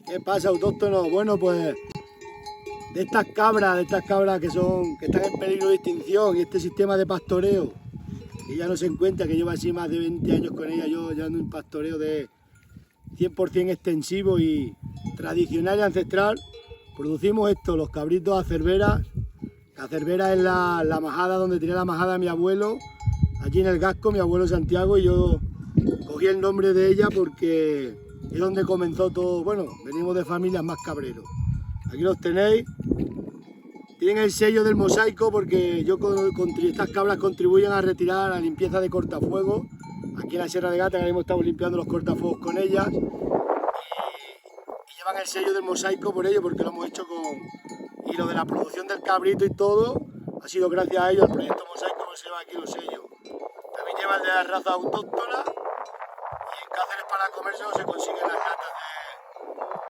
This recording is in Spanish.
¿Qué pasa, autóctonos? Bueno, pues de estas cabras que están en peligro de extinción y este sistema de pastoreo, que ya no se encuentra, que lleva así más de 20 años con ella, yo llevando un pastoreo de 100% extensivo y tradicional y ancestral, producimos esto, los cabritos a cervera. La cervera es la majada donde tenía la majada mi abuelo, allí en el Gasco, mi abuelo Santiago, y yo cogí el nombre de ella porque es donde comenzó todo. Bueno, venimos de familias más cabreros. Aquí los tenéis. Tienen el sello del mosaico porque estas cabras contribuyen a retirar la limpieza de cortafuegos. Aquí en la Sierra de Gata, que ahora mismo estamos limpiando los cortafuegos con ellas. Y llevan el sello del mosaico por ello, porque lo hemos hecho con... Y lo de la producción del cabrito y todo, ha sido gracias a ellos, al proyecto mosaico, que se lleva aquí los sellos. También lleva el de la raza autóctona. Y en Cáceres para comercio se consiguen las latas